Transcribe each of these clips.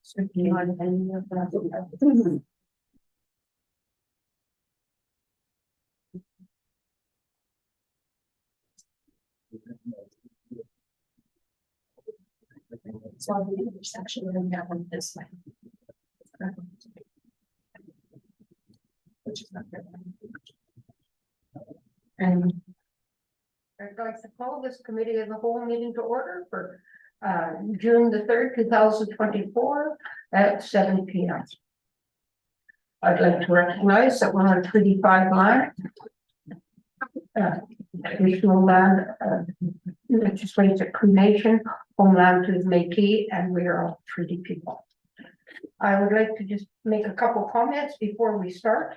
So the intersection and that one this way. Which is not good. And I'd like to call this committee of the whole meeting to order for June the 3rd, 2024 at 7 p.m. I'd like to recognize that we're on Treaty 5 land. Traditional land, legislative cremation, homeland to the Métis, and we are all treaty people. I would like to just make a couple comments before we start.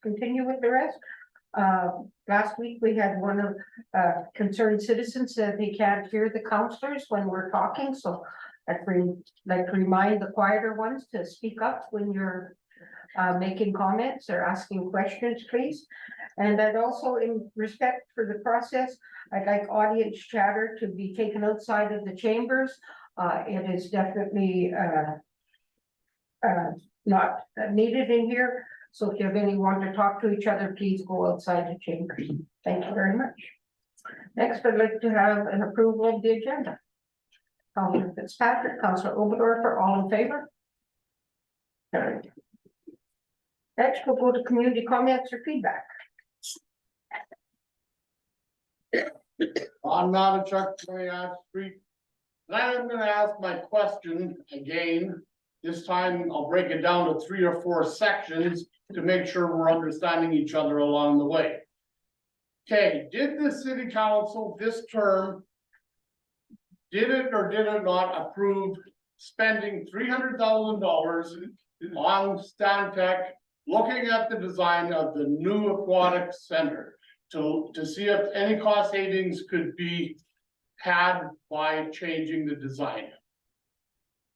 Continue with the rest. Last week we had one of concerned citizens said they can't hear the counselors when we're talking, so I'd like to remind the quieter ones to speak up when you're making comments or asking questions, please. And I'd also, in respect for the process, I'd like audience chatter to be taken outside of the chambers. It is definitely not needed in here. So if you have anyone to talk to each other, please go outside the chambers. Thank you very much. Next, I'd like to have an approval of the agenda. Councilor Fitzpatrick, Councilor Oberdorfer, all in favor? Carried. Next, we'll go to community comments or feedback. I'm not a Chuck Street. I'm gonna ask my question again. This time I'll break it down to 3 or 4 sections to make sure we're understanding each other along the way. Okay, did the city council this term, did it or did it not approve spending $300,000 on Stantec, looking at the design of the new aquatic center to see if any cost savings could be had by changing the design?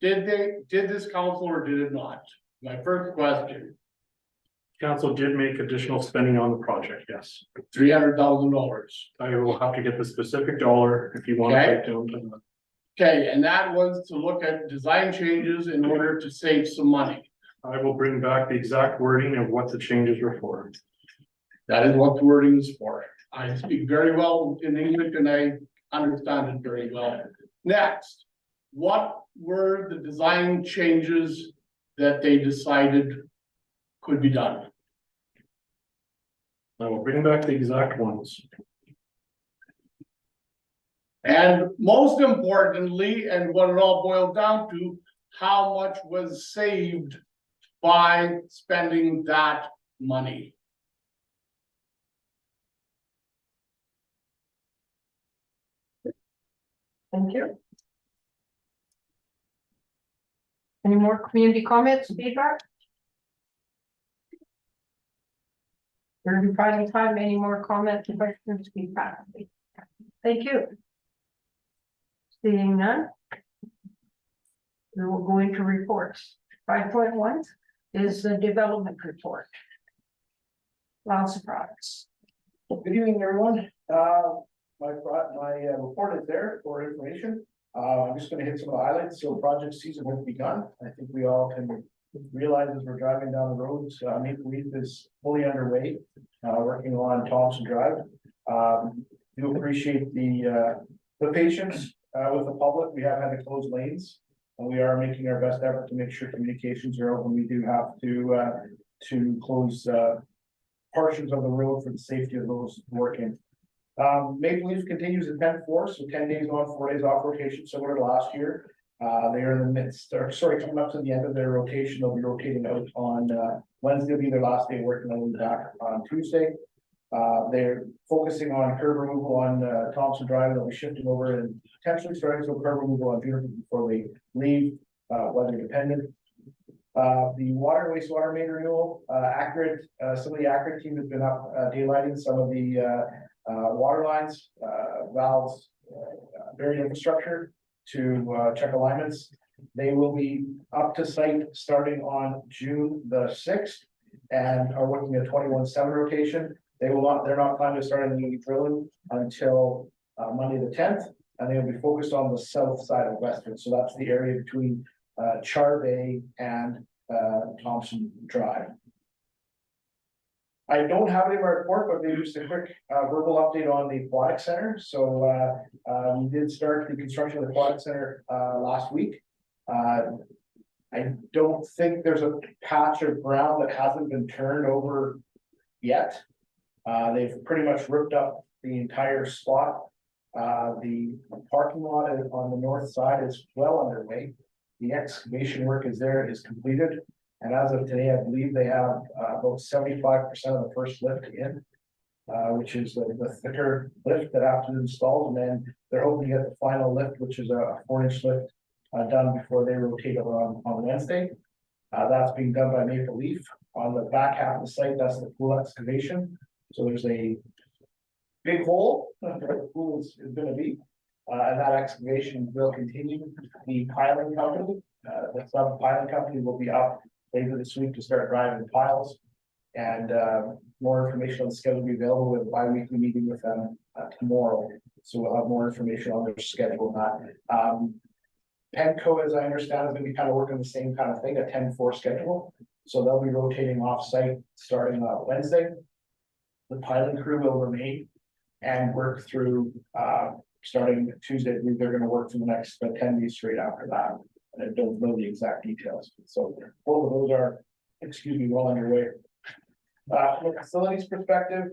Did this council or did it not? My first question. Council did make additional spending on the project, yes. $300,000. I will have to get the specific dollar if you want to break down to that. Okay, and that was to look at design changes in order to save some money. I will bring back the exact wording of what the changes were for. That is what the wording is for. I speak very well in English and I understand it very well. Next, what were the design changes that they decided could be done? I will bring back the exact ones. And most importantly, and what it all boils down to, how much was saved by spending that money? Thank you. Any more community comments, feedback? Third and final time, any more comments, questions, feedback? Thank you. Seeing none. We will go into reports. 5.1 is the development report. Lots of products. Good evening, everyone. My report is there for information. I'm just going to hit some of the highlights. So project season has begun. I think we all can realize as we're driving down the roads, Maple Leaf is fully underway, working on Thompson Drive. Do appreciate the patience with the public. We have had to close lanes, and we are making our best effort to make sure communications are open. We do have to close portions of the road for the safety of those working. Maple Leaf continues in 10-4, so 10 days on, 4 days off rotation, similar to last year. They are in the midst, or sorry, coming up to the end of their rotation. They'll be rotating out on Wednesday, will be their last day working. They'll be back on Tuesday. They're focusing on curb removal on Thompson Drive. They'll be shifting over and potentially starting some curb removal on Juniper before they leave, weather dependent. The water and wastewater main renewal, Accurate, some of the Accurate team has been up daylighting some of the water lines, valves, buried infrastructure to check alignments. They will be up to site starting on June the 6th and are working a 21/7 rotation. They're not planning to start any drilling until Monday the 10th, and they will be focused on the south side of Western. So that's the area between Charbay and Thompson Drive. I don't have it in my report, but maybe just a quick verbal update on the aquatic center. So we did start the construction of the aquatic center last week. I don't think there's a patch of ground that hasn't been turned over yet. They've pretty much ripped up the entire spot. The parking lot on the north side is well underway. The excavation work is completed. And as of today, I believe they have about 75% of the first lift in, which is the thicker lift that have to be installed. And then they're hoping to get the final lift, which is a 4-inch lift done before they rotate over on Wednesday. That's being done by Maple Leaf. On the back half of the site, that's the pool excavation. So there's a big hole where the pool is going to be. And that excavation will continue. The piling company, the sub piling company will be up later this week to start driving piles. And more information on the schedule will be available with a bi-weekly meeting with them tomorrow. So we'll have more information on their schedule on that. Penco, as I understand, is going to be kind of working the same kind of thing, a 10-4 schedule. So they'll be rotating off-site starting Wednesday. The piling crew will remain and work through starting Tuesday. I believe they're going to work for the next 10 days straight after that. And I don't know the exact details. So both of those are, well underway. From a facilities perspective,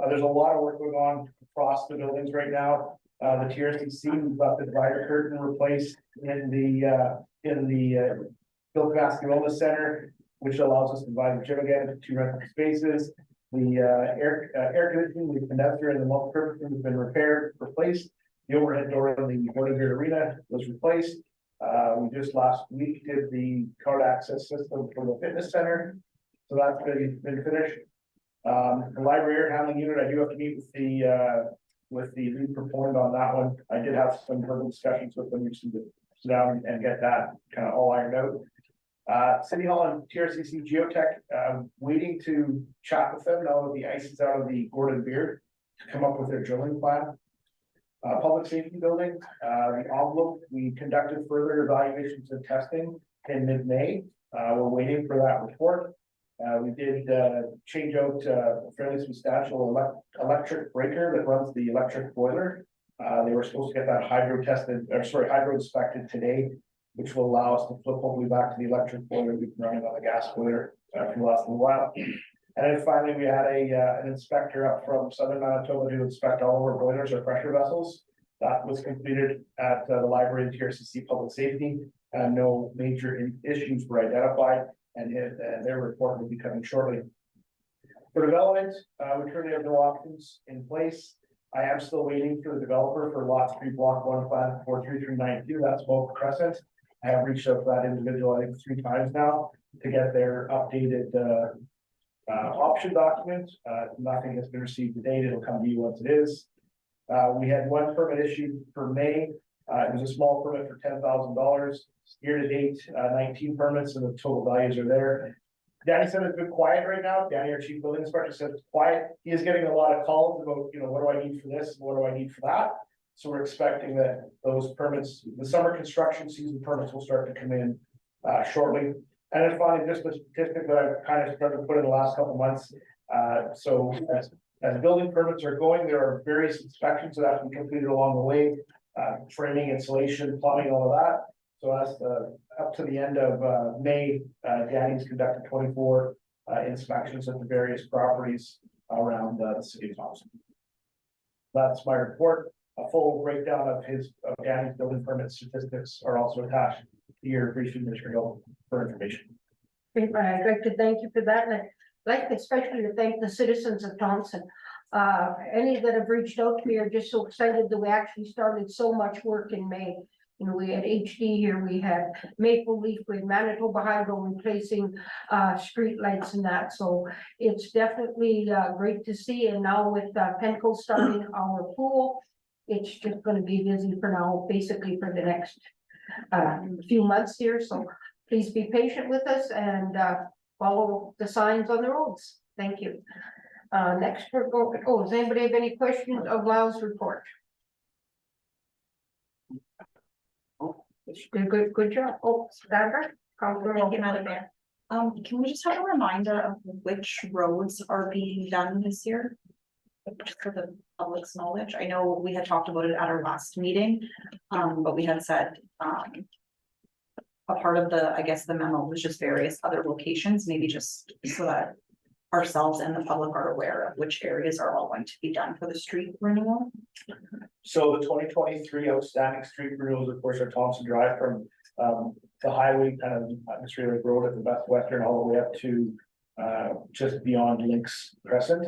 there's a lot of work going on across the buildings right now. The TRCC, we've got the divider curtain replaced in the Bill Capacity Wellness Center, which allows us to divide the gym again into 2 rental spaces. The air conditioning, the condenser, and the multi-purpose room has been repaired, replaced. The overhead door in the Border Arena was replaced. We just last week did the card access system for the fitness center, so that's been finished. The library air handling unit, I do have to meet with the lead proponent on that one. I did have some verbal discussions with them. We just need to sit down and get that kind of all ironed out. City Hall and TRCC Geotech, waiting to chat with them now that the ice is out of the Gordon Beard to come up with their drilling plan. Public safety building, the envelope, we conducted further evaluations and testing in mid-May. We're waiting for that report. We did change out a fairly substantial electric breaker that runs the electric boiler. They were supposed to get that hydro inspected today, which will allow us to flip hopefully back to the electric boiler. We've been running on the gas boiler for the last little while. And then finally, we had an inspector up from Southern Manitoba to inspect all of our boilers or pressure vessels. That was completed at the library and TRCC Public Safety, and no major issues were identified, and their report will be coming shortly. For development, we currently have no options in place. I am still waiting for the developer for lot 3, block 1, plan 43392. That's Boca Crescent. I have reached out to that individual, I think 3 times now, to get their updated option document. Nothing has been received to date. It'll come to you once it is. We had 1 permit issued for May. It was a small permit for $10,000. Year to date, 19 permits, and the total values are there. Danny said it's been quiet right now. Danny, our chief building inspector, said it's quiet. He is getting a lot of calls about, what do I need for this? What do I need for that? So we're expecting that those permits, the summer construction season permits, will start to come in shortly. And then finally, just a statistic that I've kind of started to put in the last couple of months. So as building permits are going, there are various inspections that have to be completed along the way, framing, insulation, plumbing, all of that. So as up to the end of May, Danny's conducted 24 inspections at the various properties around the city of Thompson. That's my report. A full breakdown of Danny's building permit statistics are also attached to your briefing material for information. I'd like to thank you for that, and I'd like especially to thank the citizens of Thompson. Any that have reached out to me are just so excited that we actually started so much work in May. We had HD here, we had Maple Leaf, we had Manitoba Hydro replacing street lights and that. So it's definitely great to see. And now with Penco starting our pool, it's just going to be busy for now, basically for the next few months here. So please be patient with us and follow the signs on the roads. Thank you. Next, we're going. Oh, does anybody have any questions of Lyle's report? She did a good job. Oh, Sandra? Thank you, Madam Mayor. Can we just have a reminder of which roads are being done this year? Just for the public's knowledge, I know we had talked about it at our last meeting, but we had said, a part of the, I guess, the memo was just various other locations, maybe just so that ourselves and the public are aware of which areas are all going to be done for the street renewal. So the 2023 outstanding street renewals, of course, are Thompson Drive from the highway, kind of Australia Road at the Best Western, all the way up to just beyond Lynx Crescent,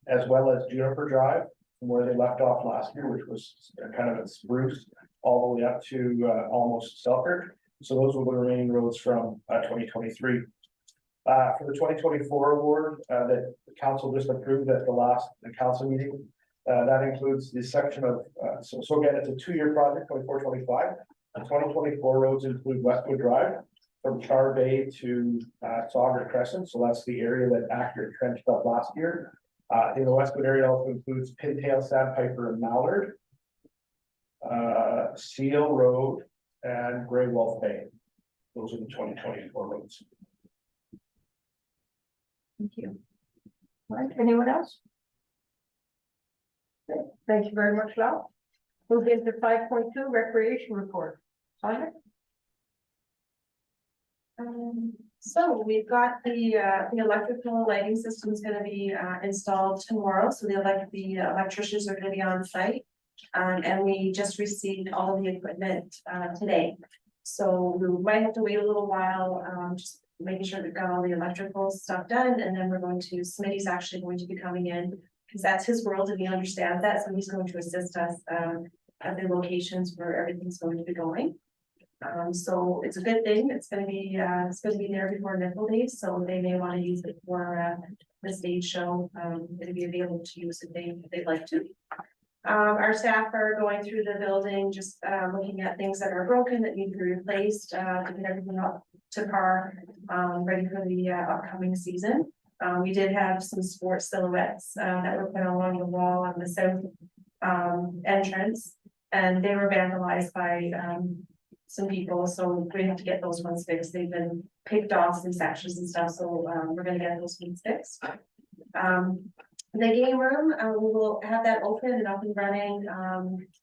as well as Juniper Drive, from where they left off last year, which was kind of a spruce, all the way up to almost Selkirk. So those were the remaining roads from 2023. For the 2024 award that the council just approved at the council meeting, that includes the section of, so again, it's a 2-year project, 24-25. The 2024 roads include Westwood Drive from Char Bay to Sauger Crescent, so that's the area that Accurate trenched up last year. In the Westwood area also includes Pintail, Sandpiper, and Mallard, Seal Road, and Grey Wolf Bay. Those are the 2024 roads. Thank you. All right, anyone else? Okay, thank you very much, Val. Move into 5.2 recreation report. Sonia? So we've got the electrical lighting system is gonna be installed tomorrow, so the electricians are gonna be on site. And we just received all of the equipment today. So we might have to wait a little while, just making sure we've got all the electrical stuff done, and then we're going to, Smitty's actually going to be coming in, because that's his world and he understands that, so he's going to assist us at the locations where everything's going to be going. So it's a good thing. It's gonna be there before Nickel Days, so they may want to use it for the stage show. It'll be available to use if they'd like to. Our staff are going through the building, just looking at things that are broken that need to be replaced, to get everything up to par, ready for the upcoming season. We did have some sports silhouettes that were put along the wall on the south entrance, and they were vandalized by some people, so we have to get those ones fixed. They've been picked off some sections and stuff, so we're gonna get those ones fixed. The game room, we will have that open and up and running,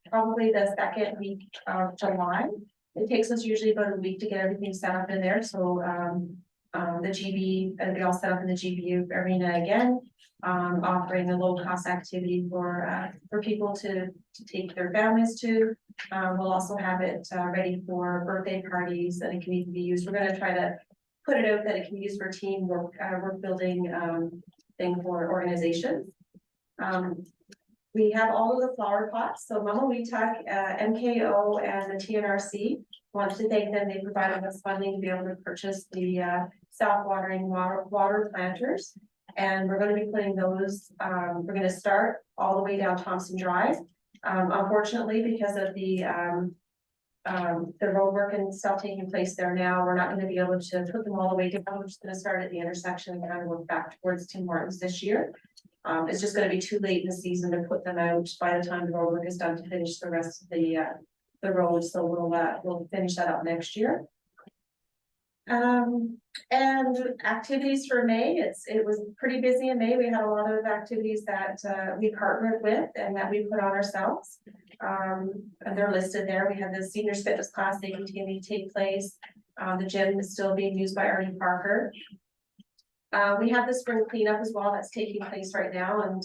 probably the second week of July. It takes us usually about a week to get everything set up in there, so the GB, it'll be all set up in the GBU arena again, offering a low cost activity for people to take their families to. We'll also have it ready for birthday parties, and it can even be used. We're gonna try to put it out that it can be used for teamwork, work building thing for organizations. We have all of the flower pots, so Mama Weetuck, MKO, and the TNRC. Want to thank them. They provided us funding to be able to purchase the self-watering water planters, and we're going to be putting those. We're going to start all the way down Thompson Drive. Unfortunately, because of the road work and stuff taking place there now, we're not going to be able to put them all the way down. We're just going to start at the intersection and kind of work back towards Tim Hortons this year. It's just going to be too late in the season to put them out by the time the road work is done to finish the rest of the road. So we'll finish that up next year. And activities for May, it was pretty busy in May. We had a lot of activities that we partnered with and that we put on ourselves. And they're listed there. We have the seniors fitness class, they continue to take place. The gym is still being used by Ernie Parker. We have the spring cleanup as well that's taking place right now, and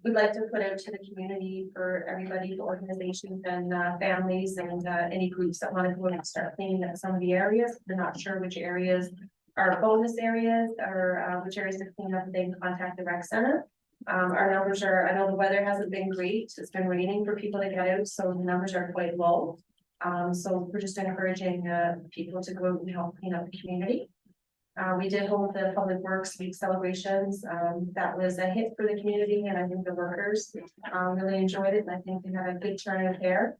we'd like to put out to the community for everybody, the organizations and families and any groups that want to go and start cleaning up some of the areas. They're not sure which areas are bonus areas or which areas to clean up. They can contact the rec center. Our numbers are, I know the weather hasn't been great. It's been raining for people to get out, so the numbers are quite low. So we're just encouraging people to go out and help clean up the community. We did hold the Public Works Week celebrations. That was a hit for the community, and I think the workers really enjoyed it, and I think we had a good turnout there.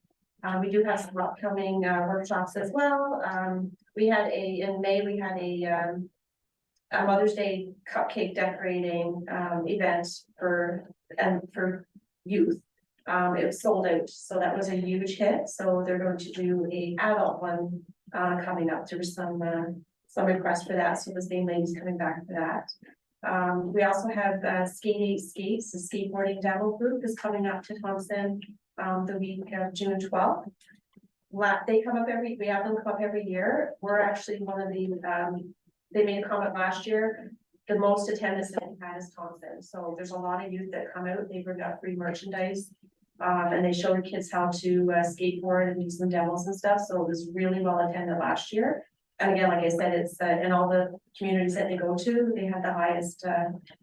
We do have some upcoming workshops as well. In May, we had a Mother's Day cupcake decorating event for youth. It was sold out, so that was a huge hit, so they're going to do a adult one, coming up. There was some requests for that, so the same lady's coming back for that. We also have, Skates, the skateboarding demo group is coming up to Thompson, the week of June 12th. They come up we have them come up every year. We're actually one of the, they made a comment last year. The most attendance that we've had is Thompson. So there's a lot of youth that come out, they bring out free merchandise. And they show the kids how to skateboard and do some demos and stuff. So it was really well attended last year. And again, like I said, it's in all the communities that they go to, they have the highest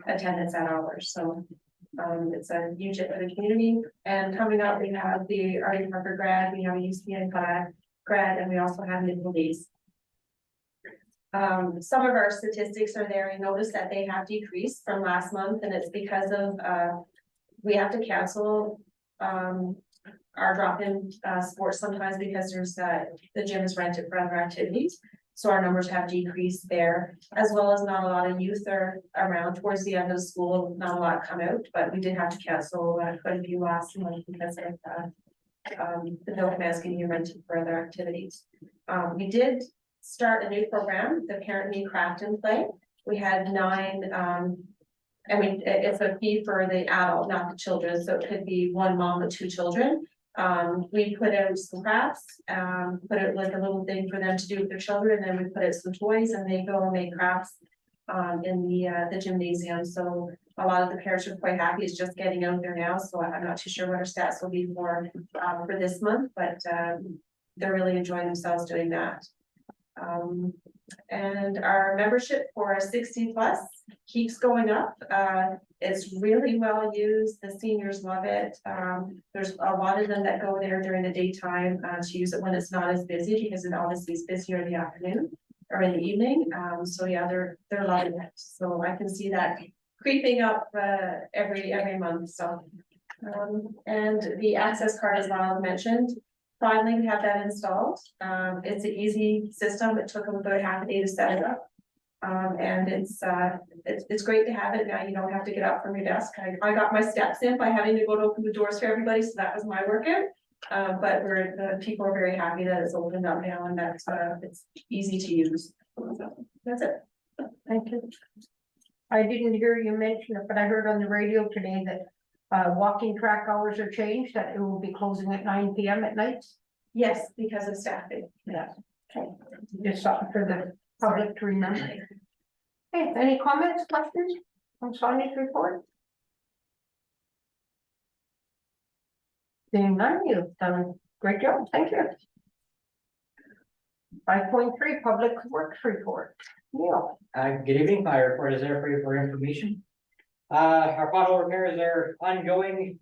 attendance at ours. So it's a huge hit for the community. And coming up, we have the Artie Parker grad, we have a UCN grad, and we also have Nickel Days. Some of our statistics are there. You notice that they have decreased from last month, and it's because of we have to cancel our drop-in sports sometimes because there's the gym is rented for other activities. So our numbers have decreased there, as well as not a lot of youth are around towards the end of the school, not a lot come out, but we did have to cancel quite a few last month because of the milkman's getting rented for other activities. We did start a new program, the Parent Me Craft and Play. We had 9, it's a fee for the adult, not the children, so it could be one mom with 2 children. We put out some crafts, put out like a little thing for them to do with their children, and then we put out some toys and they go and make crafts in the gymnasium. So a lot of the parents are quite happy. It's just getting out there now, so I'm not too sure what our stats will be for this month, but they're really enjoying themselves doing that. And our membership for 60 plus keeps going up. It's really well used. The seniors love it. There's a lot of them that go there during the daytime to use it when it's not as busy, because it obviously is busier in the afternoon or in the evening. So yeah, they're loving it. So I can see that creeping up every month. So and the access card, as Lyle mentioned, finally we have that installed. It's an easy system. It took them about half a day to set it up. And it's great to have it now. You don't have to get up from your desk. I got my steps in by having to go to open the doors for everybody, so that was my workout. But the people are very happy that it's opened up now and that it's easy to use. So that's it. Thank you. I didn't hear you mention it, but I heard on the radio today that walking track hours are changed, that it will be closing at 9 p.m. at night. Yes, because of staffing. Yeah. Okay. Just something for the public to remember. Okay, any comments, questions on Sonia's report? Seeing none, you've done a great job. Thank you. 5.3 Public Works Report. Neil. Good evening, my report is there for you for information. Our pothole repairs are ongoing.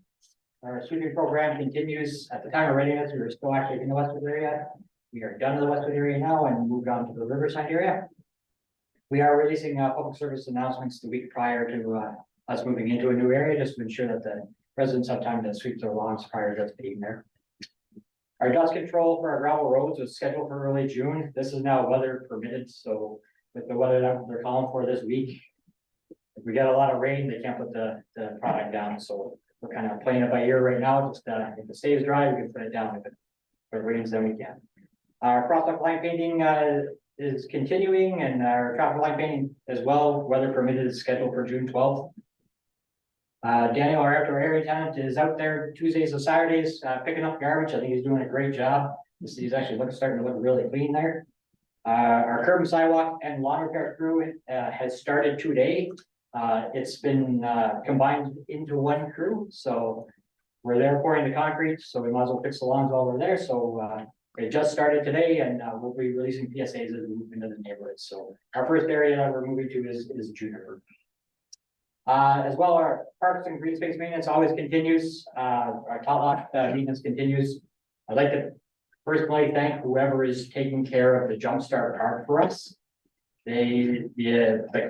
Our sweeping program continues. At the time of readiness, we were still actually in the Westwood area. We are done in the Westwood area now and moved on to the Riverside area. We are releasing public service announcements the week prior to us moving into a new area, just to ensure that the residents have time to sweep their lawns prior to us being there. Our dust control for our gravel roads was scheduled for early June. This is now weather permitted, so with the weather that they're calling for this week, if we get a lot of rain, they can't put the product down, so we're kind of playing it by ear right now. Just if it stays dry, we can put it down. If it rains, then we can. Our crosswalk line painting is continuing, and our traffic light painting as well, weather permitted, is scheduled for June 12th. Daniel, our outdoor area tenant, is out there Tuesdays and Saturdays picking up garbage. I think he's doing a great job. He's actually starting to look really clean there. Our curb and sidewalk and lawn repair crew has started today. It's been combined into one crew, so we're there pouring the concrete, so we might as well fix the lawns while we're there. So it just started today, and we'll be releasing PSAs as we move into the neighborhood. So our first area that we're moving to is Juniper. As well, our parks and green space maintenance always continues. Our top lot maintenance continues. I'd like to personally thank whoever is taking care of the Jumpstart Park for us. The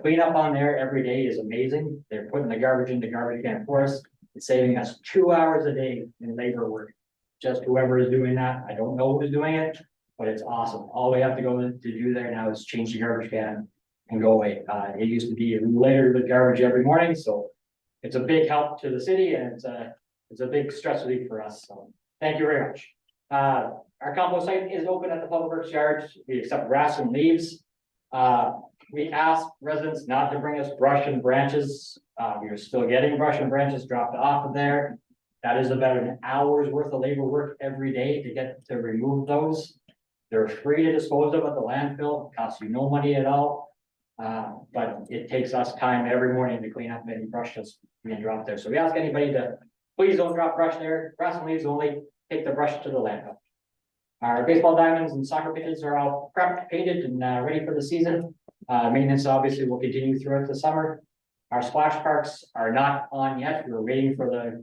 cleanup on there every day is amazing. They're putting the garbage in the garbage can for us. It's saving us 2 hours a day in labor work. Just whoever is doing that. I don't know who's doing it, but it's awesome. All we have to go to do there now is change the garbage can and go away. It used to be littered with garbage every morning, so it's a big help to the city, and it's it's a big stress relief for us, so thank you very much. Our compost site is open at the Public Works yard. We accept grass and leaves. We ask residents not to bring us brush and branches. We are still getting brush and branches dropped off of there. That is about an hour's worth of labor work every day to remove those. They're free to dispose of at the landfill, costs you no money at all. But it takes us time every morning to clean up any brush that's being dropped there. So we ask anybody to please don't drop brush there, grass and leaves only, take the brush to the landfill. Our baseball diamonds and soccer pitches are all prepped, painted, and ready for the season. Maintenance obviously will continue throughout the summer. Our splash parks are not on yet. We're waiting for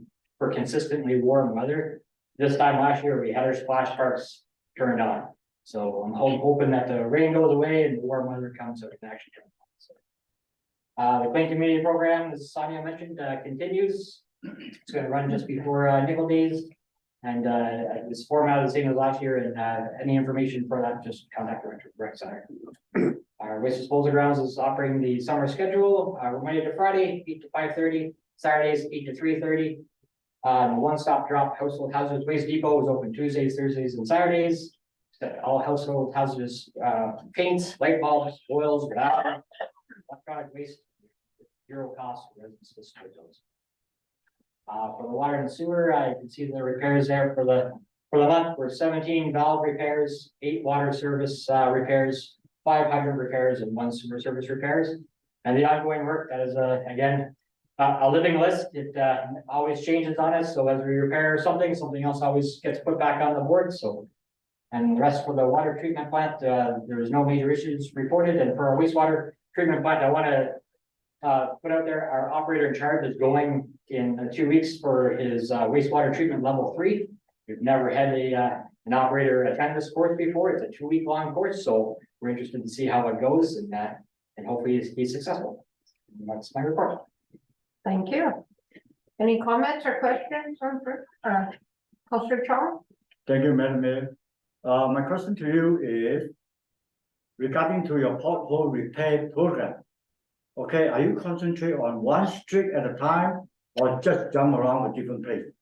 consistently warm weather. This time last year, we had our splash parks turned on. So I'm hoping that the rain goes away and the warm weather comes so we can actually turn it on. So, the Clean Community Program, as Sonia mentioned, continues. It's going to run just before nickel days. And this format is the same as last year, and any information for that, just contact the rec center. Our waste disposal grounds is operating the summer schedule, Monday to Friday, 8 to 5:30, Saturdays, 8 to 3:30. The one-stop drop household hazardous waste depot is open Tuesdays, Thursdays, and Saturdays. All household hazardous paints, light bulbs, oils, electronic waste, zero cost for residents to store those. For the water and sewer, I can see the repairs there for the month. We're 17 valve repairs, 8 water service repairs, 5 hydrant repairs, and 1 sewer service repairs. And the ongoing work, that is again a living list. It always changes on us. So as we repair something else always gets put back on the board. So, and the rest for the water treatment plant, there is no major issues reported. And for our wastewater treatment plant, I want to put out there, our operator in charge is going in 2 weeks for his wastewater treatment level 3. We've never had an operator attend this course before. It's a 2-week long course, so we're interested to see how it goes and hopefully he's successful. And that's my report. Thank you. Any comments or questions from Councillor Chong? Thank you, Madam Mayor. My question to you is regarding to your pothole repair program. Okay, are you concentrate on one street at a time or just jump around a different place?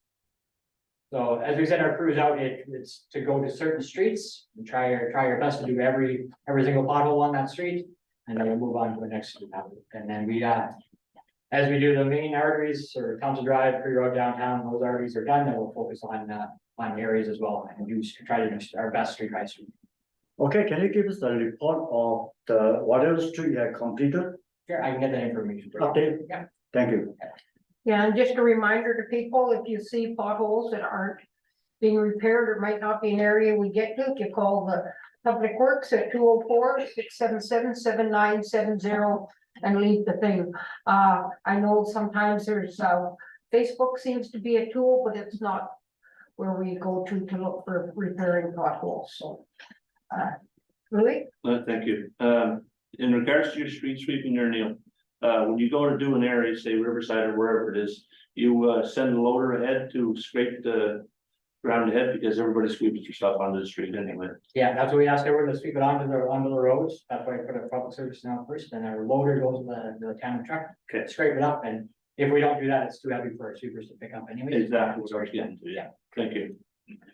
So as we send our crews out, it's to go to certain streets and try your best to do every single pothole on that street, and then we'll move on to the next street. And then we as we do the main arteries or Thompson Drive, Free Road downtown, those arteries are done, then we'll focus on areas as well and try to do our best street by street. Okay, can you give us a report of the whatever street you have completed? Sure, I can get that information. for you. Update? Yeah. Thank you. Yeah, and just a reminder to people, if you see potholes that aren't being repaired or might not be an area we get to, you call the Public Works at 204-677-7970 and leave the thing. I know sometimes there's Facebook seems to be a tool, but it's not where we go to look for repairing potholes. So really? Thank you. In regards to your street sweeping there, Neil, when you go to do an area, say Riverside or wherever it is, you send a loader ahead to scrape the ground ahead because everybody sweeps their stuff onto the street anyway. Yeah, that's what we asked everyone to sweep it onto the roads. That's why I put a public service now first, and our loader goes with the tandem truck. Okay. Scrape it up, and if we don't do that, it's too heavy for our sweepers to pick up anyway. Exactly what I was getting to, yeah. Thank you.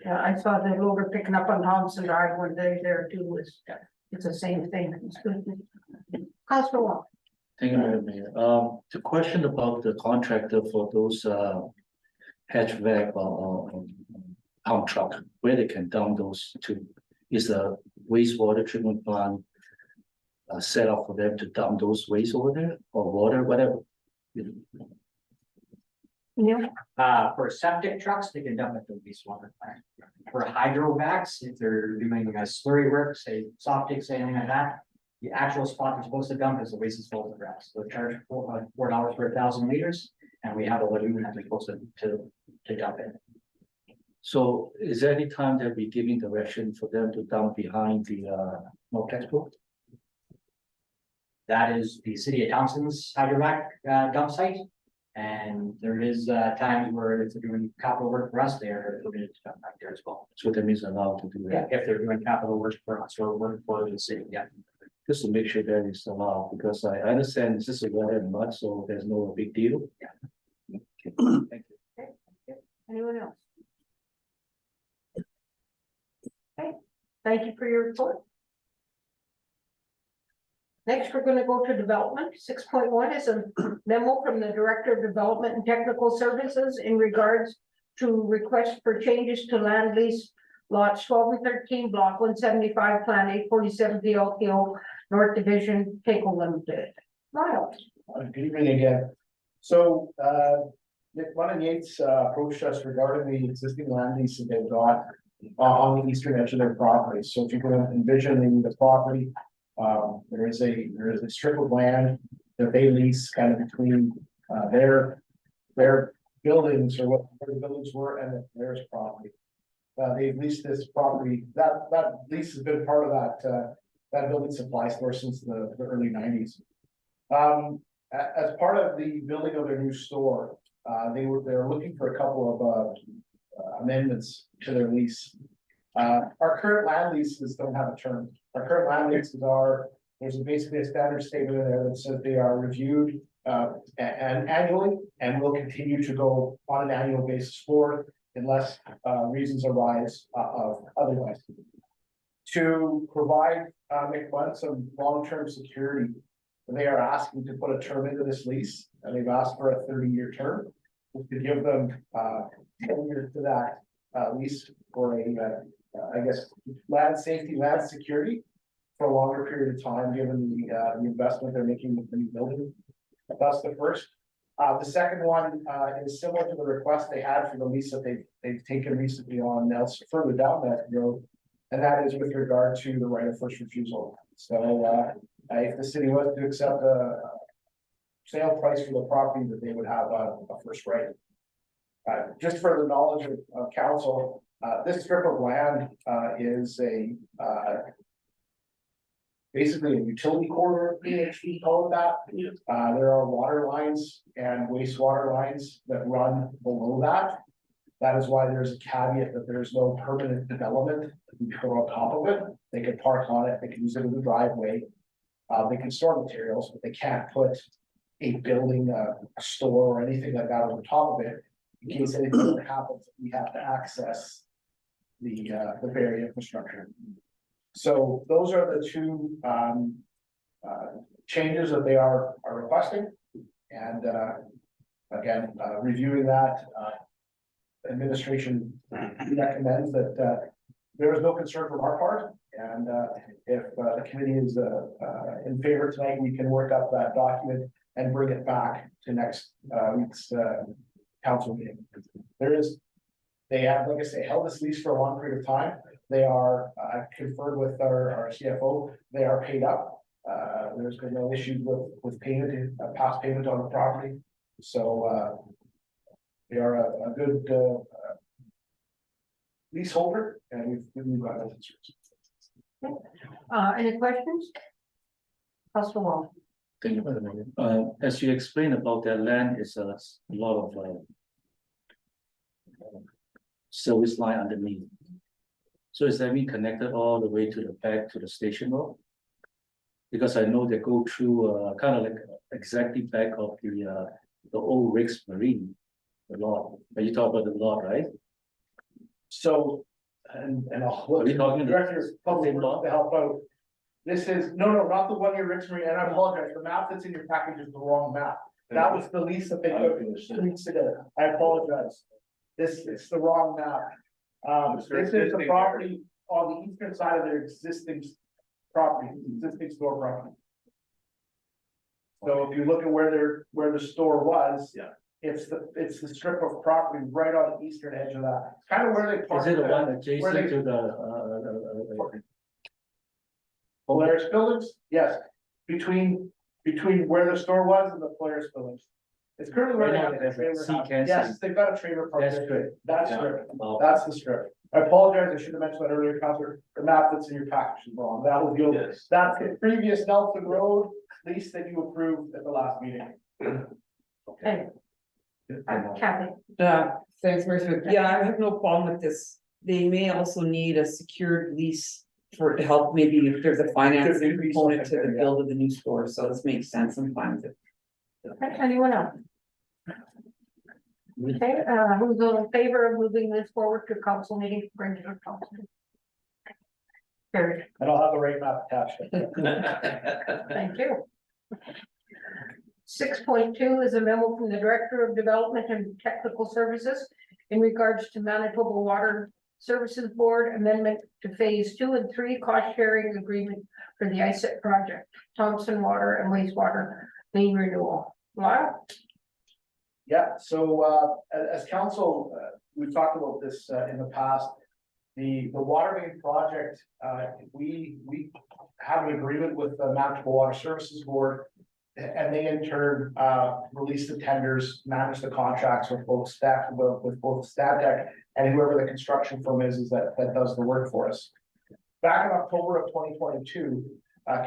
Yeah, I saw the loader picking up on Thompson Drive one day there too. It's the same thing. It's good. Councilor Wong. Thank you, Madam Mayor. The question about the contractor for those hatchback or pump truck, where they can dump those to, is a wastewater treatment plant set up for them to dump those waste over there or water, whatever. Yeah. For septic trucks, they can dump at the wastewater plant. For hydrovacs, if they're doing slurry work, say soft say anything like that, the actual spot they're supposed to dump is the waste disposal grounds. So they charge $4 for 1,000 liters, and we have a lagoon that they're supposed to dump in. So is there any time that we giving direction for them to dump behind the no textbook? That is the city of Thompson's hydrovac dump site. And there is times where if they're doing capital work for us, they are permitted to dump back there as well. So that means allowed to do Yeah, that, if they're doing capital work for us or work for the city, yeah. just to make sure that is allowed, because I understand this is water and mud, so there's no big deal. Yeah. Okay, thank you. Thank you for your report. Next, we're gonna go to development. 6.1 is a memo from the Director of Development and Technical Services in regards to requests for changes to land lease lots 12 and 13, block 175, plan 847 DLPO, North Division, Taco Limited. Lyle. Good evening again. So, Nick Munn and Yates approached us regarding the existing land lease that they've got on the eastern edge of their property. So if you can envision the property, there is a strip of land that they lease kind of between their buildings or what the buildings were and theirs property. They've leased this property, that lease has been part of that building supply store since the early 90s. As part of the building of their new store, they're looking for a couple of amendments to their lease. Our current land leases don't have a term. Our current land leases there's basically a standard statement in there that says they are reviewed and annually, and will continue to go on an annual basis forward unless reasons arise of otherwise. To provide McMahon some long-term security, they are asking to put a term into this lease, and they've asked for a 30-year term to give them 10 years to that lease for I guess, land safety, land security for a longer period of time, given the investment they're making with the new building. That's the first. The second one is similar to the request they had for the lease that they've taken recently on Nelson, further down that road, and that is with regard to the right of first refusal. So if the city was to accept a sale price for the property, that they would have a first right. Just for the knowledge of council, this strip of land is basically a utility corridor, we call it that. There are water lines and wastewater lines that run below that. That is why there's a caveat that there's no permanent development to be put on top of it. They can park on it, they can use it as a driveway. They can store materials, but they can't put a building, a store or anything like that on top of it. In case anything happens, we have to access the buried infrastructure. So those are the two changes that they are requesting. And again, reviewing that, administration recommends that there is no concern from our part. And if the committee is in favor tonight, we can work up that document and bring it back to next week's council meeting. They have, like I say, held this lease for a long period of time. They are conferred with our CFO. They are paid up. There's been no issues with payment, past payment on the property. So they are a good leaseholder, and we've got no concerns. Any questions? Councilor Wong. Thank you, Madam. As you explained about that land is a lot of service line underneath. So is that being connected all the way to the back to the station road? Because I know they go through kind of like exactly back of the old Riggs Marine, the lot. But you talk about the lot, right? So, and I'll Are we talking the director's public same works lot? to help out. This is, no, not the one near Richmond, and I apologize, the map that's in your package is the wrong map. That was the lease that they took 2 weeks ago. I apologize. It's the wrong map. This is the property on the eastern side of their existing property, existing store property. So if you look at where the store was. Yeah. It's the strip of property right on the eastern edge of that, kind of where they park. Is it the one where adjacent they- to the Polaris buildings, yes, between where the store was and the Polaris buildings. It's currently where they have the trailer house. Yes, they've got a trailer park That's there. good. That's Yeah. strip, Oh, that's the strip. I apologize, I should have mentioned that earlier, Counselor, the map that's in your package is wrong, that was the old, yes. that's the previous Nelson Road lease that you approved at the last meeting. Hey. Kathy. Thanks, Martha. Yeah, I have no problem with this. They may also need a secured lease to help, maybe if there's a financing Could be component to something the there, yeah. build of the new store, so this makes sense, I'm fine with it. Anyone else? Okay, who's in favor of moving this forward to council meeting? Bring it to council. Carried. And I'll have the rate map attached. Thank you. 6.2 is a memo from the Director of Development and Technical Services in regards to Manitoba Water Services Board amendment to Phase 2 and 3 cost sharing agreement for the ISIP project, Thompson Water and Wastewater Main Renewal. Lyle? Yeah, so as council, we've talked about this in the past. The water main project, we have an agreement with the Manitoba Water Services Board. And they in turn release the tenders, manage the contracts with both staff, with both Stantec and whoever the construction firm is that does the work for us. Back in October of 2022,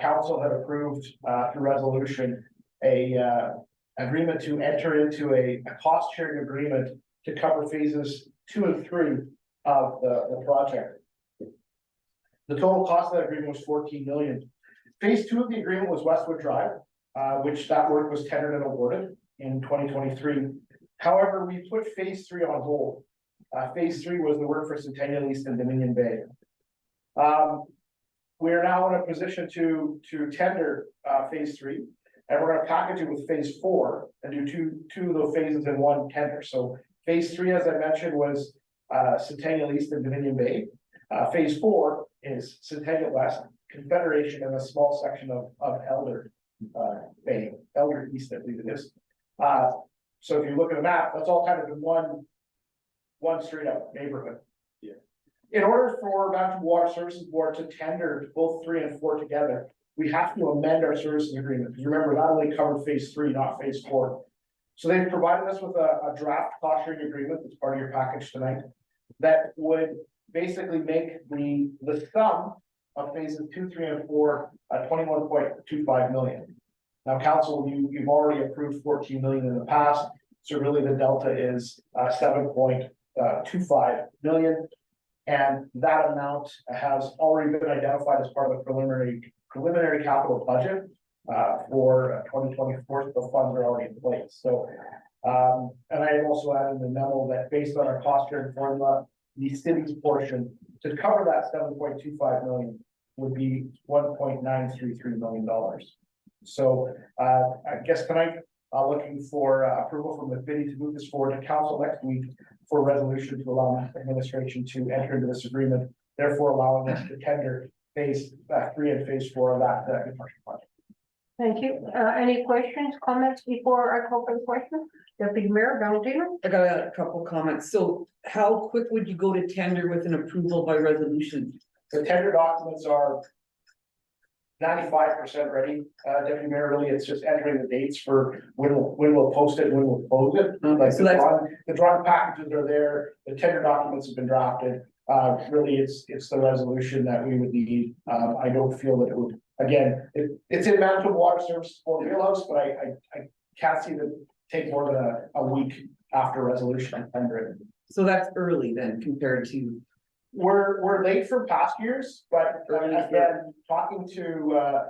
council had approved through resolution a agreement to enter into a cost sharing agreement to cover phases 2 and 3 of the project. The total cost of that agreement was 14 million. Phase 2 of the agreement was Westwood Drive. Which that work was tendered and awarded in 2023. However, we put phase 3 on hold. Phase 3 was the work for Centennial East and Dominion Bay. We are now in a position to tender phase 3, and we're going to package it with phase 4 and do two of those phases in one tender. So phase 3, as I mentioned, was Centennial East and Dominion Bay. Phase 4 is Centennial West, Confederation, and a small section of Elder Bay, Elder East, I believe it is. So if you look at the map, that's all kind of in one straight up neighborhood. Yeah. In order for Manitoba Water Services Board to tender both 3 and 4 together, we have to amend our services agreement. Because remember, that only covered phase 3, not phase 4. So they've provided us with a draft cost sharing agreement that's part of your package tonight that would basically make the sum of phases 2, 3, and 4 at 21.25 million. Now, council, you've already approved 14 million in the past, so really the delta is 7.25 million, and that amount has already been identified as part of the preliminary capital budget for 2024. So the funds are already in place. So, and I also added in the memo that based on our cost sharing formula, the city's portion to cover that 7.25 million would be $1.933 million. So I guess tonight, looking for approval from the committee to move this forward to council next week for a resolution to allow administration to enter into this agreement, therefore allowing us to tender phase 3 and phase 4 of that construction project. Thank you. Any questions, comments before I call for the question? Deputy Mayor Valentino? I got a couple comments. So how quick would you go to tender with an approval by resolution? The tender documents are 95% ready, Deputy Mayor. Really, it's just entering the dates for when we'll post it, when we'll close it. Okay, so the drawing packages are there, the tender documents have been drafted. Really, it's the resolution that we would need. I don't feel that it would, again, it's in Manitoba Water Services Board wheelhouse, but I can't see that take more than a week after resolution and tender. So that's early then compared to. We're late for past years, but again, talking to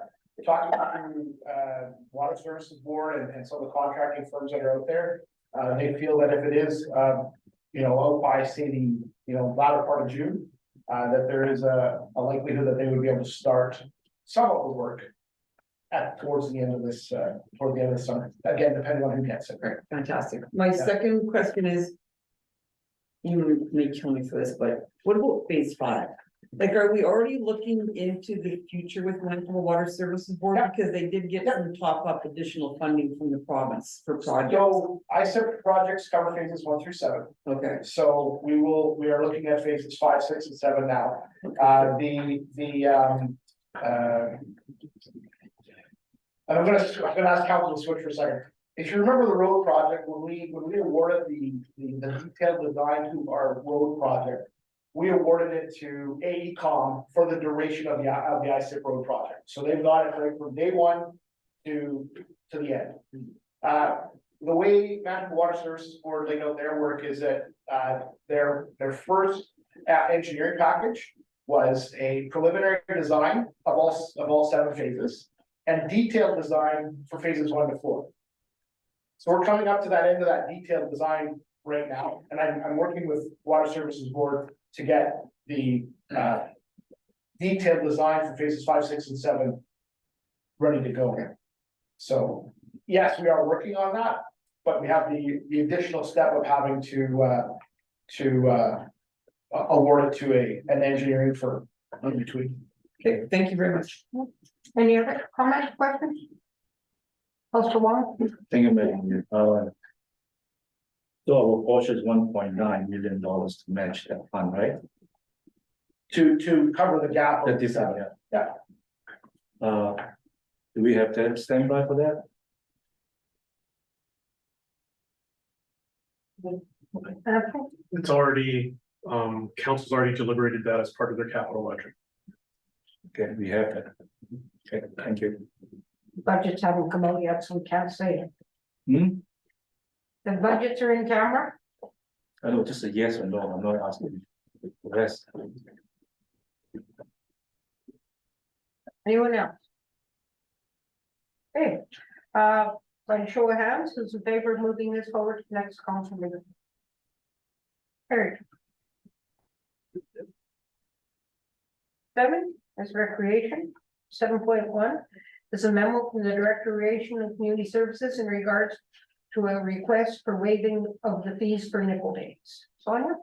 Water Services Board and some of the contracting firms that are out there, they feel that if it is, out by say the, latter part of June, that there is a likelihood that they would be able to start some of the work towards the end of this, toward the end of the summer. Again, depending on who gets it. Right, fantastic. My second question is, you may kill me for this, but what about phase 5? Like, are we already looking into the future with Manitoba Water Services Board? Yeah. Because they did get some top up additional funding from the province for projects. So ISIP projects cover phases 1 through 7. Okay. So we are looking at phases 5, 6, and 7 now. I'm gonna ask council to switch for a second. If you remember the road project, when we awarded the detailed design to our road project, we awarded it to AECom for the duration of the ISIP road project. So they've got it right from day 1 to the end. The way Manitoba Water Services Board laid out their work is that their first engineering package was a preliminary design of all 7 phases and detailed design for phases 1 to 4. So we're coming up to that end of that detailed design right now, and I'm working with Water Services Board to get the detailed design for phases 5, 6, and 7 ready to go. So, yes, we are working on that, but we have the additional step of having to award it to an engineering firm in between. Okay, thank you very much. Any other comments, questions? Counselor Wong? Thank you, Madam. So our portion is $1.9 million to match that fund, right? To cover the gap. The of difference, yeah. Do we have to stand by for that? It's already, council's already deliberated that as part of their capital budget. Okay, we have that. Okay, thank you. Budgets haven't come out yet, so we can't say it. Hmm? The budgets are in camera? I know, just a yes or no, I'm not asking the rest. Anyone else? Okay, by show of hands, who's in favor of moving this forward to the next council meeting? Carried. 7 is recreation. 7.1 is a memo from the Director of Recreation and Community Services in regards to a request for waiving of the fees for nickel days. Sonia?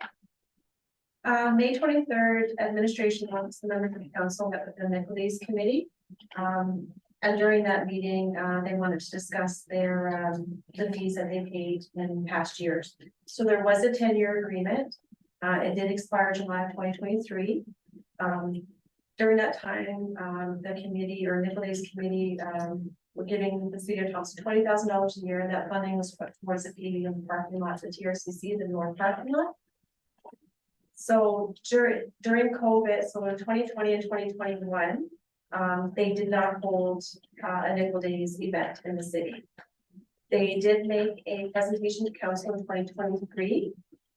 May 23rd, administration wants the members of the council met with the Nickel Days Committee. And during that meeting, they wanted to discuss their, the fees that they paid in past years. So there was a 10-year agreement. It did expire July of 2023. During that time, the committee or Nickel Days Committee, were giving the city of Thompson $20,000 a year, and that funding was put towards the paving of the parking lots at TRCC, the north parking lot. So during COVID, so in 2020 and 2021, they did not hold a Nickel Days event in the city. They did make a presentation to council in 2023,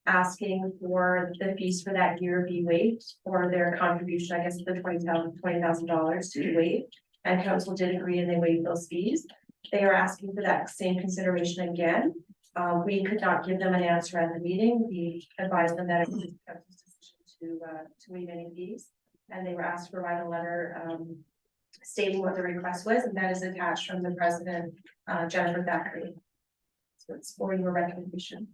asking for the fees for that year be waived, or their contribution, I guess, the $20,000 to be waived. And council did agree, and they waived those fees. They are asking for that same consideration again. We could not give them an answer at the meeting. We advised them that it was the council's decision to waive any fees, and they were asked to provide a letter stating what the request was, and that is attached from the president, Jennifer Thackeray. So it's for your recommendation.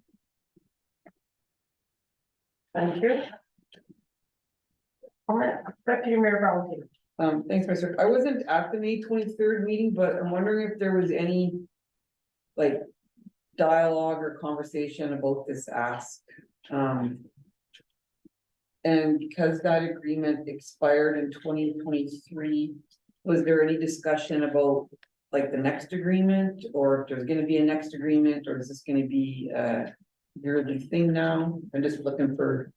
Thank you. Deputy Mayor Valentine. Thanks, Mr. I wasn't at the May 23rd meeting, but I'm wondering if there was any like dialogue or conversation about this ask. And because that agreement expired in 2023, was there any discussion about like the next agreement, or if there's gonna be a next agreement, or is this gonna be a yearly thing now? I'm just looking for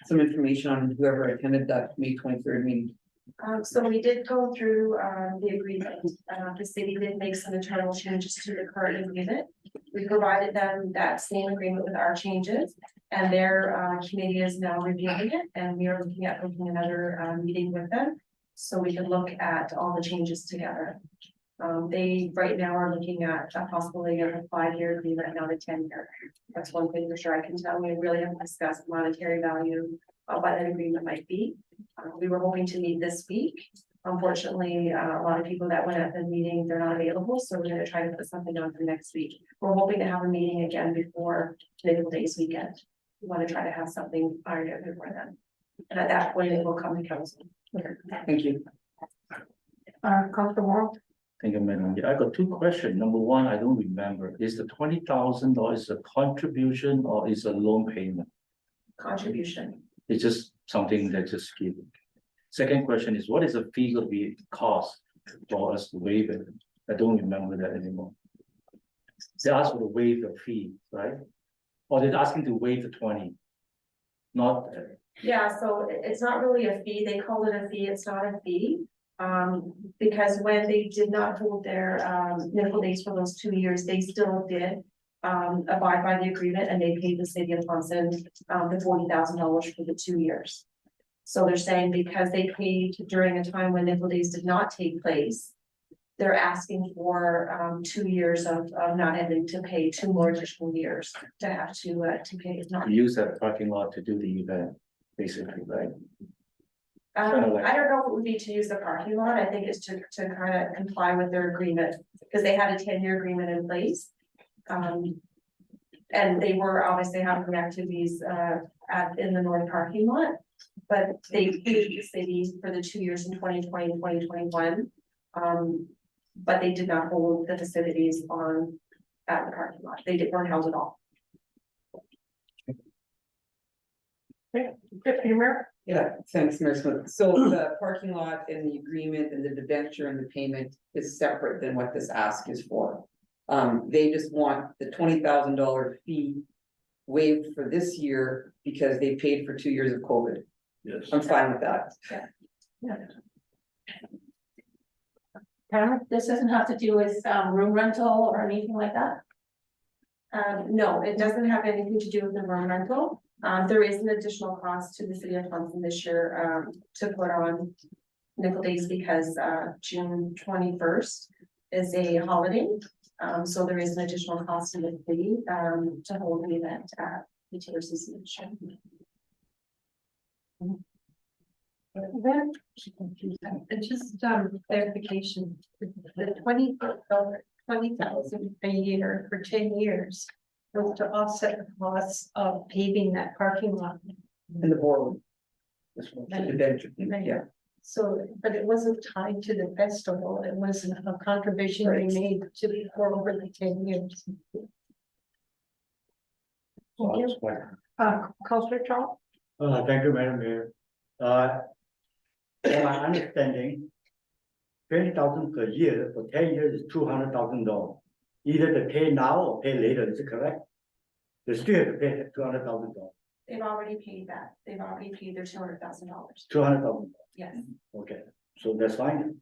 some information on whoever attended that May 23rd meeting. So we did go through the agreement. The city did make some internal changes to the current agreement. We provided them that same agreement with our changes, and their committee is now reviewing it, and we are looking at booking another meeting with them, so we can look at all the changes together. They right now are looking at a possibility of a 5-year agreement, not a 10-year. That's one thing for sure I can tell. We really haven't discussed monetary value of what that agreement might be. We were hoping to meet this week. Unfortunately, a lot of people that went at the meeting, they're not available, so we're gonna try to put something on for next week. We're hoping to have a meeting again before Nickel Days weekend. We want to try to have something ironed out before then. And at that point, it will come to council. Thank you. Councilor Wong. Thank you, Madam. I got 2 questions. Number 1, I don't remember. Is the $20,000 a contribution or is a loan payment? Contribution. It's just something that just give. Second question is, what is the fee gonna be cost for us to waive it? I don't remember that anymore. They asked for to waive the fee, right? Or they're asking to waive the 20? Not, Yeah, so it's not really a fee. They call it a fee. It's not a fee. Because when they did not hold their Nickel Days for those 2 years, they still did abide by the agreement, and they paid the city of Thompson the $40,000 for the 2 years. So they're saying because they paid during a time when Nickel Days did not take place, they're asking for 2 years of not having to pay 2 more additional years to have to pay. It's not. use that parking lot to do the event, basically, right? I don't know if it would be to use the parking lot, I think it's to kind of comply with their agreement, because they had a 10-year agreement in place. And they were obviously having activities, in the north parking lot. But they paid the city for the 2 years in 2020 and 2021. But they did not hold the facilities at the parking lot, weren't held at all. Deputy Mayor? Yeah, thanks, Mayor Smith. So the parking lot and the agreement and the debenture and the payment is separate than what this ask is for. They just want the $20,000 fee waived for this year because they paid for 2 years of COVID. Yes. I'm fine with that. Tamara? This doesn't have to do with room rental or anything like that? No, it doesn't have anything to do with the room rental. There is an additional cost to the city of Thompson this year, to put on nickel days because, June 21st is a holiday. So there is an additional cost to the city, to hold the event at the Taylor Association. Then, Just clarification, the $20,000 a year for 10 years was to offset the costs of paving that parking lot. And the board. This one, the debenture, yeah. So, but it wasn't tied to the festival, it was a contribution we made to for over the 10 years. Thank you. Councillor Charles? Thank you, Madam Mayor. From my understanding, 20,000 per year for 10 years is $200,000. Either they pay now or pay later, is it correct? They still have to pay $200,000. They've already paid that. They've already paid their $200,000. $200,000. Yes. Okay, so that's fine.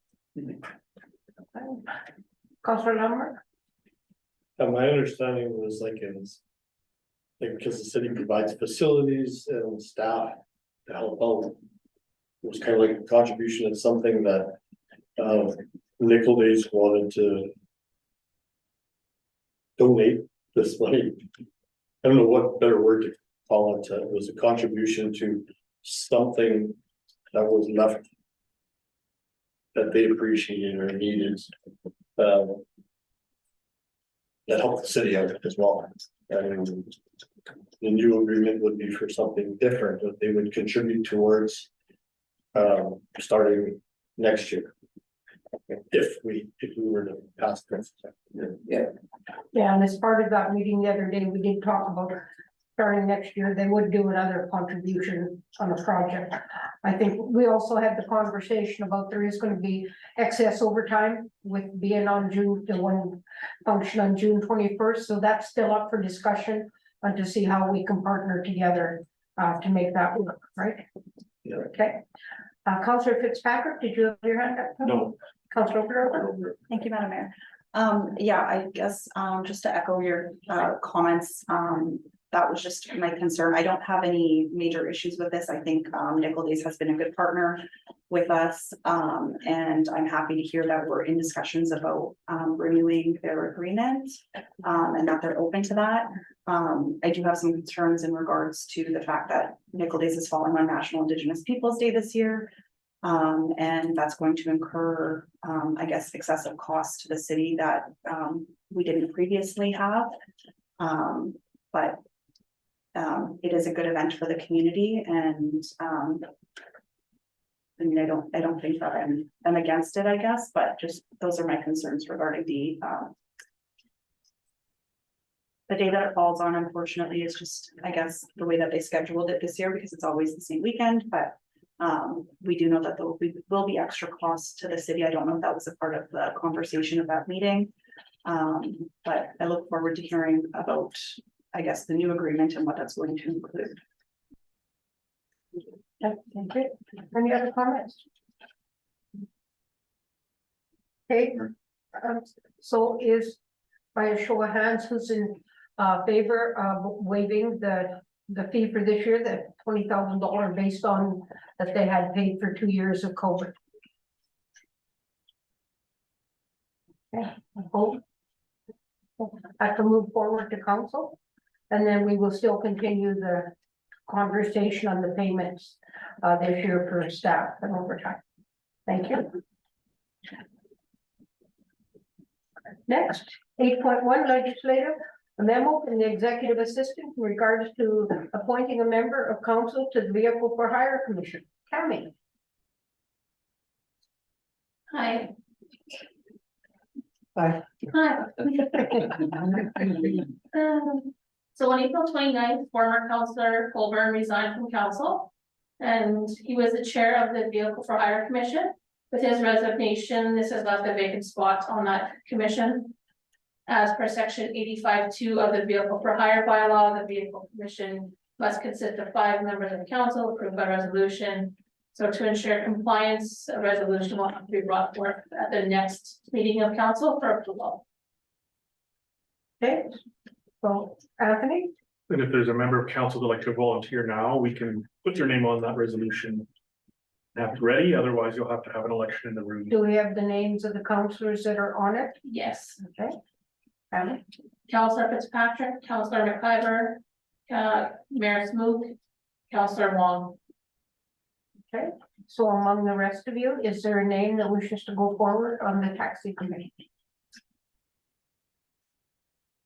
Councillor Lambert? My understanding was like because the city provides facilities and staff to help out. It was kind of like a contribution and something that Nickel Days wanted to donate this money. I don't know what better word to call it. It was a contribution to something that was left that they appreciated or needed. That helped the city out as well. And the new agreement would be for something different that they would contribute towards starting next year. If we were to pass this. Yeah, and as part of that meeting the other day, we did talk about starting next year, they would do another contribution on the project. I think we also had the conversation about there is gonna be excess overtime with being on the one function on June 21st, so that's still up for discussion and to see how we can partner together to make that work, right? Yeah. Okay. Councillor Fitzpatrick, did you have your hand up? No. Councillor O'Connor? Thank you, Madam Mayor. Yeah, I guess, just to echo your, comments, that was just my concern. I don't have any major issues with this. I think, Nickel Days has been a good partner with us. And I'm happy to hear that we're in discussions about, renewing their agreement, and that they're open to that. I do have some concerns in regards to the fact that Nickel Days is falling on National Indigenous Peoples Day this year. And that's going to incur, I guess, excessive costs to the city that we didn't previously have. But it is a good event for the community, and I mean, I don't think that I'm against it, I guess, but just those are my concerns regarding the day that it falls on. Unfortunately, is just, I guess, the way that they scheduled it this year, because it's always the same weekend, but we do know that there will be extra costs to the city. I don't know if that was a part of the conversation of that meeting. But I look forward to hearing about, I guess, the new agreement and what that's going to include. Okay, thank you. Any other comments? Okay, so is by a show of hands, who's in favor of waiving the fee for this year, the $20,000 based on that they had paid for 2 years of COVID? Okay, I hope I can move forward to council, and then we will still continue the conversation on the payments this year for staff and overtime. Thank you. Next, 8.1 legislative, a memo from the executive assistant in regards to appointing a member of council to the Vehicle for Hire Commission. Tammy. Hi. Hi. Hi. So on April 29th, former councillor Colburn resigned from council. And he was the chair of the Vehicle for Hire Commission. With his resignation, this has left a vacant spot on that commission. As per section 85(2) of the Vehicle for Hire bylaw, the Vehicle Commission must consist of 5 members of the council approved by resolution. So to ensure compliance, a resolution will have to be brought forth at the next meeting of council for approval. Okay, so Anthony, And if there's a member of council that'd like to volunteer now, we can put your name on that resolution. Have it ready, otherwise you'll have to have an election in the room. do we have the names of the councillors that are on it? Yes, Okay. Tammy, Councillor Fitzpatrick, Councillor McIver, Mayor Smook, Councillor Wong. okay, so among the rest of you, is there a name that wishes to go forward on the taxi committee?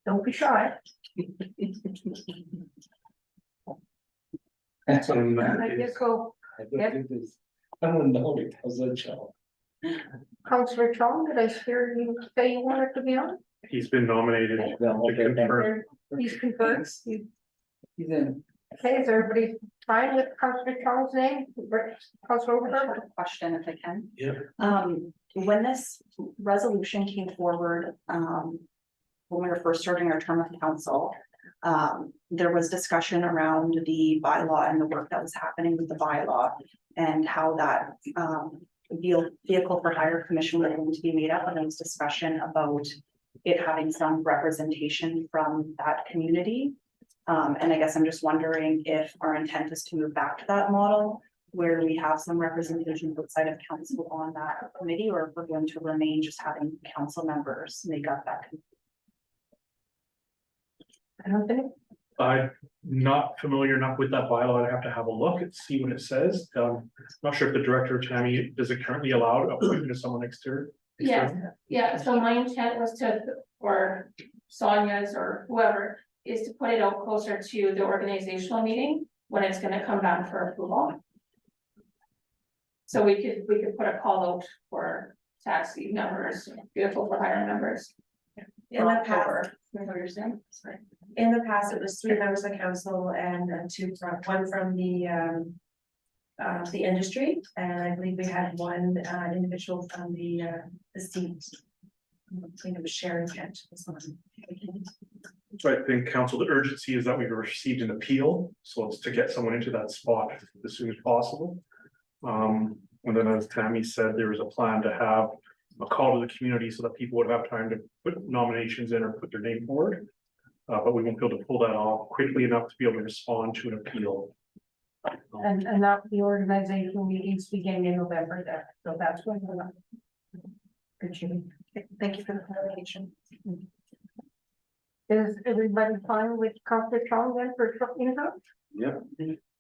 Don't be shy. I guess so. I don't know, it was a job. Councillor Chong, did I hear you say you wanted to be on? He's been nominated to confirm. He's confirmed. He's in. Okay, is everybody fine with Councillor Chong's name? Councillor I have Overberg? a question if I can. Yeah. When this resolution came forward, when we were first starting our term of council, there was discussion around the bylaw and the work that was happening with the bylaw and how that, Vehicle for Hire Commission was going to be made up, and there was discussion about it having some representation from that community. And I guess I'm just wondering if our intent is to move back to that model where we have some representation outside of council on that committee, or if we're going to remain just having council members make up that committee. I don't think. I'm not familiar enough with that bylaw. I'd have to have a look and see what it says. Not sure if the director, Tammy, does it currently allow appointment of someone next to her? Yeah, so my intent was to, or Sonia's or whoever, is to put it out closer to the organizational meeting when it's gonna come back for approval. So we could put a call out for taxi members, Vehicle for Hire members. In the past, Sorry. in the past, it was 3 members of council and 2 from, 1 from the industry, and I believe we had 1 individual from the seat. I think it was Sharon Kent. So I think council, the urgency is that we've received an appeal, so it's to get someone into that spot as soon as possible. And then as Tammy said, there was a plan to have a call to the community so that people would have time to put nominations in or put their name forward. But we won't be able to pull that off quickly enough to be able to respond to an appeal. And that the organizational meetings beginning in November there, so that's when we're not. Good, Julie. Thank you for the clarification. Is everybody fine with Councillor Chong then for intro?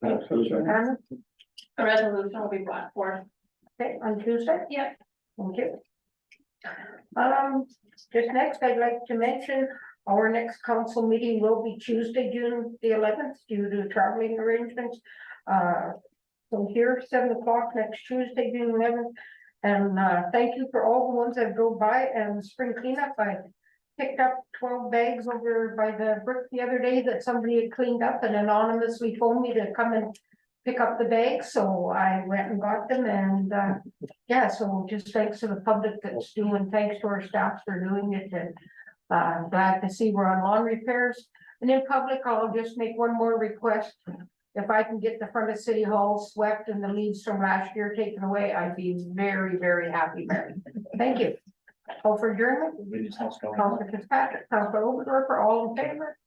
Anna? A resolution will be brought forth. Okay, on Tuesday? Yep. Thank you. Just next, I'd like to mention our next council meeting will be Tuesday, June the 11th, due to traveling arrangements. So here, 7 o'clock next Tuesday, June 11th. And thank you for all the ones that drove by and spring cleanup. I picked up 12 bags over by the brook the other day that somebody had cleaned up and anonymously phoned me to come and pick up the bags, so I went and got them, and yeah, so just thanks to the public that's doing, thanks to our staff for doing it, and glad to see we're on lawn repairs. And in public, I'll just make one more request. If I can get the front of City Hall swept and the leaves from last year taken away, I'd be very, very happy. Thank you. Call for adjournment. Councillor Fitzpatrick, Councillor Oberdorfer, all in favor?